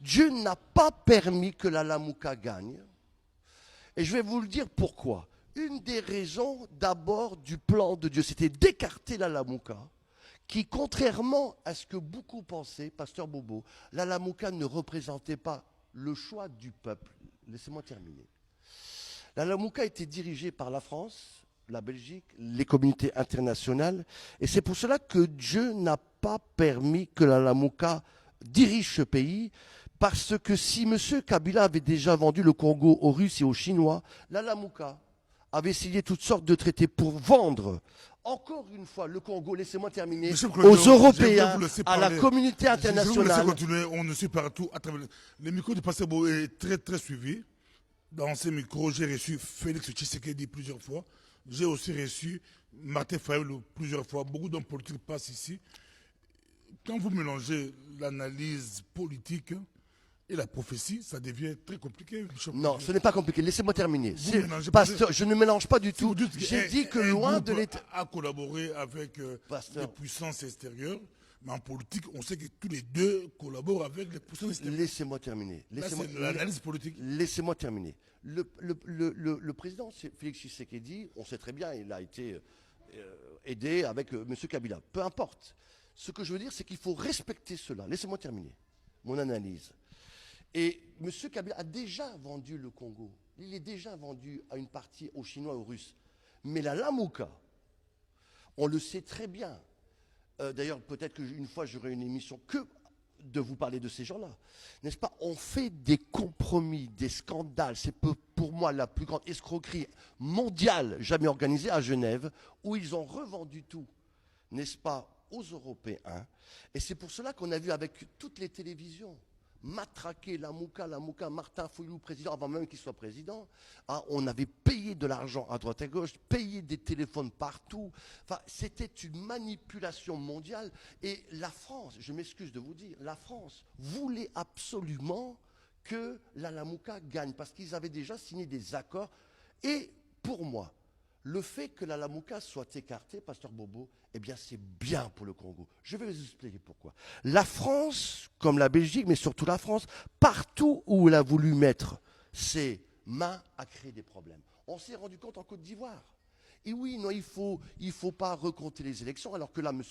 Dieu n'a pas permis que la Lamouka gagne. Et je vais vous le dire pourquoi. Une des raisons d'abord du plan de Dieu, c'était d'écarter la Lamouka, qui, contrairement à ce que beaucoup pensaient, Pasteur Bobo, la Lamouka ne représentait pas le choix du peuple. Laissez-moi terminer. La Lamouka était dirigée par la France, la Belgique, les communautés internationales, et c'est pour cela que Dieu n'a pas permis que la Lamouka dirige ce pays, parce que si M. Kabila avait déjà vendu le Congo aux Russes et aux Chinois, la Lamouka avait signé toutes sortes de traités pour vendre, encore une fois, le Congo, laissez-moi terminer, aux Européens, à la communauté internationale. Je vais vous laisser continuer, on ne suit partout. À travers le micro de Pasteur Bobo est très très suivi. Dans ces micros, j'ai reçu Félix Tshisekedi plusieurs fois. J'ai aussi reçu Martin Fayulu plusieurs fois. Beaucoup d'hommes politiques passent ici. Quand vous mélangez l'analyse politique et la prophétie, ça devient très compliqué. Non, ce n'est pas compliqué. Laissez-moi terminer. Pasteur, je ne mélange pas du tout. J'ai dit que loin de l'État... a collaboré avec les puissances extérieures. Mais en politique, on sait que tous les deux collaborent avec les puissances extérieures. Laissez-moi terminer. L'analyse politique. Laissez-moi terminer. Le président Félix Tshisekedi, on sait très bien, il a été aidé avec M. Kabila. Peu importe. Ce que je veux dire, c'est qu'il faut respecter cela. Laissez-moi terminer mon analyse. Et M. Kabila a déjà vendu le Congo. Il est déjà vendu à une partie aux Chinois et aux Russes. Mais la Lamouka, on le sait très bien. D'ailleurs, peut-être qu'une fois, j'aurai une émission que de vous parler de ces gens-là. N'est-ce pas? On fait des compromis, des scandales. C'est pour moi la plus grande escroquerie mondiale jamais organisée à Genève, où ils ont revendu tout, n'est-ce pas, aux Européens. Et c'est pour cela qu'on a vu avec toutes les télévisions matraquer la Mouka, Martin Fayulu, président, avant même qu'il soit président. Ah, on avait payé de l'argent à droite et à gauche, payé des téléphones partout. Enfin, c'était une manipulation mondiale. Et la France, je m'excuse de vous dire, la France voulait absolument que la Lamouka gagne, parce qu'ils avaient déjà signé des accords. Et pour moi, le fait que la Lamouka soit écartée, Pasteur Bobo, eh bien c'est bien pour le Congo. Je vais vous expliquer pourquoi. La France, comme la Belgique, mais surtout la France, partout où elle a voulu mettre ses mains, a créé des problèmes. On s'est rendu compte en Côte d'Ivoire. Et oui, non, il faut pas recompter les élections, alors que là, M.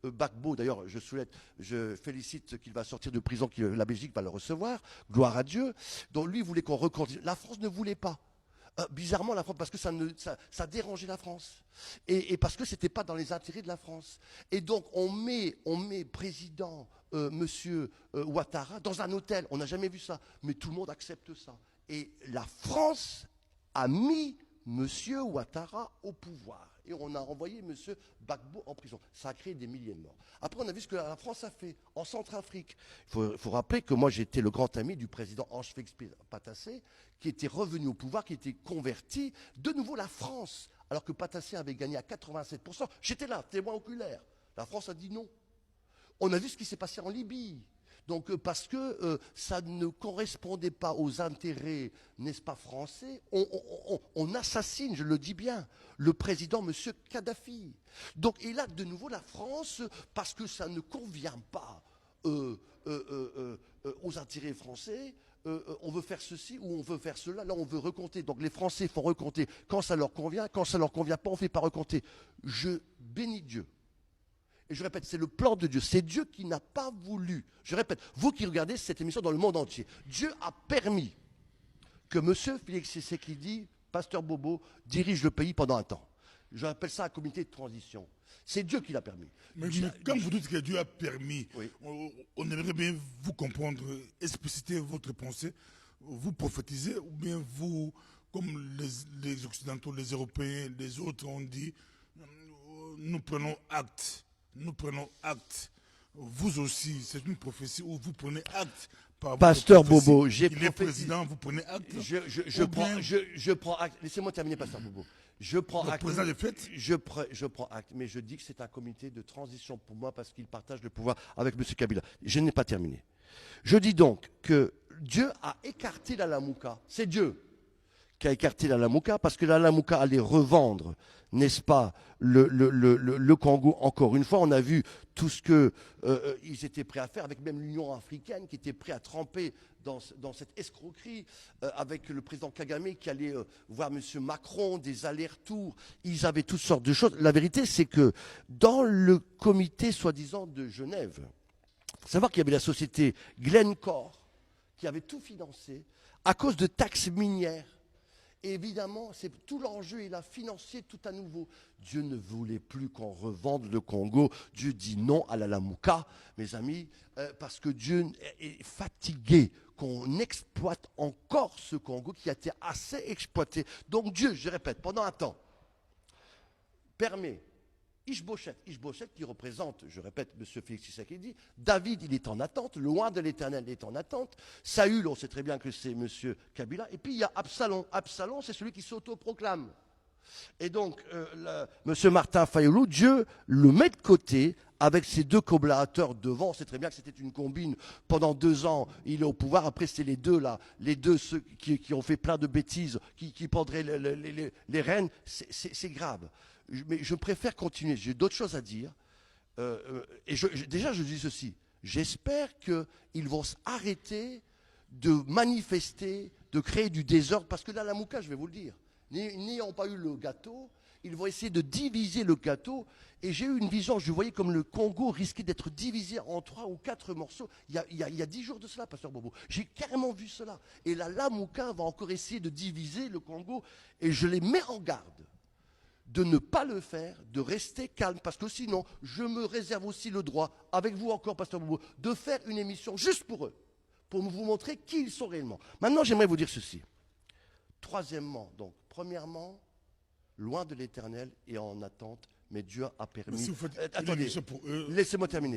Gbagbo, d'ailleurs, je félicite qu'il va sortir de prison, que la Belgique va le recevoir, gloire à Dieu. Donc lui voulait qu'on recompte. La France ne voulait pas. Bizarrement, la France, parce que ça dérangeait la France. Et parce que ce n'était pas dans les intérêts de la France. Et donc, on met président Monsieur Ouattara dans un hôtel. On n'a jamais vu ça. Mais tout le monde accepte ça. Et la France a mis Monsieur Ouattara au pouvoir. Et on a envoyé Monsieur Gbagbo en prison. Ça a créé des milliers de morts. Après, on a vu ce que la France a fait en Centrafrique. Il faut rappeler que moi, j'étais le grand ami du président Ange-Félix Patassé, qui était revenu au pouvoir, qui était converti. De nouveau, la France, alors que Patassé avait gagné à 87%. J'étais là, témoin oculaire. La France a dit non. On a vu ce qui s'est passé en Libye. Donc, parce que ça ne correspondait pas aux intérêts, n'est-ce pas, français, on assassine, je le dis bien, le président M. Kadhafi. Donc, et là, de nouveau, la France, parce que ça ne convient pas aux intérêts français, on veut faire ceci ou on veut faire cela, là on veut recompter. Donc les Français font recompter quand ça leur convient, quand ça leur convient pas, on ne fait pas recompter. Je bénis Dieu. Et je répète, c'est le plan de Dieu. C'est Dieu qui n'a pas voulu. Je répète, vous qui regardez cette émission dans le monde entier, Dieu a permis que M. Félix Tshisekedi, Pasteur Bobo, dirige le pays pendant un temps. Je rappelle ça un comité de transition. C'est Dieu qui l'a permis. Mais quand vous dites que Dieu a permis, oui, on aimerait bien vous comprendre, expliciter votre pensée, vous prophétisez, ou bien vous, comme les Occidentaux, les Européens, les autres ont dit, nous prenons acte. Nous prenons acte. Vous aussi, c'est une prophétie où vous prenez acte. Pasteur Bobo, j'ai prophétisé. Il est président, vous prenez acte. Je prends acte. Laissez-moi terminer, Pasteur Bobo. Je prends acte. Le président est fait. Je prends acte, mais je dis que c'est un comité de transition pour moi parce qu'il partage le pouvoir avec M. Kabila. Je n'ai pas terminé. Je dis donc que Dieu a écarté la Lamouka. C'est Dieu qui a écarté la Lamouka, parce que la Lamouka allait revendre, n'est-ce pas, le Congo. Encore une fois, on a vu tout ce qu'ils étaient prêts à faire, avec même l'Union africaine qui était prête à tremper dans cette escroquerie, avec le président Kagame qui allait voir M. Macron, des allers-retours. Ils avaient toutes sortes de choses. La vérité, c'est que dans le comité soi-disant de Genève, il faut savoir qu'il y avait la société Glencore qui avait tout financé à cause de taxes minières. Et évidemment, c'est tout l'enjeu est là, financier tout à nouveau. Dieu ne voulait plus qu'on revende le Congo. Dieu dit non à la Lamouka, mes amis, parce que Dieu est fatigué qu'on exploite encore ce Congo qui a été assez exploité. Donc Dieu, je répète, pendant un temps, permet Ishbosheth qui représente, je répète, M. Félix Tshisekedi, David, il est en attente, loin de l'Éternel est en attente, Saül, on sait très bien que c'est M. Kabila, et puis il y a Absalom. Absalom, c'est celui qui s'autoproclame. Et donc, M. Martin Fayulu, Dieu le met de côté avec ses deux collaborateurs devant. On sait très bien que c'était une combine. Pendant 2 ans, il est au pouvoir. Après, c'est les deux, là, ceux qui ont fait plein de bêtises, qui prendraient les rênes. C'est grave. Mais je préfère continuer. J'ai d'autres choses à dire. Déjà, je dis ceci. J'espère qu'ils vont s'arrêter de manifester, de créer du désordre. Parce que là, la Mouka, je vais vous le dire, n'ayant pas eu le gâteau, ils vont essayer de diviser le gâteau. Et j'ai eu une vision, je voyais comme le Congo risquait d'être divisé en 3 ou 4 morceaux. Il y a 10 jours de cela, Pasteur Bobo. J'ai carrément vu cela. Et la Lamouka va encore essayer de diviser le Congo. Et je les mets en garde de ne pas le faire, de rester calme, parce que sinon, je me réserve aussi le droit, avec vous encore, Pasteur Bobo, de faire une émission juste pour eux, pour vous montrer qui ils sont réellement. Maintenant, j'aimerais vous dire ceci. Troisièmement, donc, premièrement, loin de l'Éternel et en attente, mais Dieu a permis... Si vous faites attendez, pour eux... laissez-moi terminer.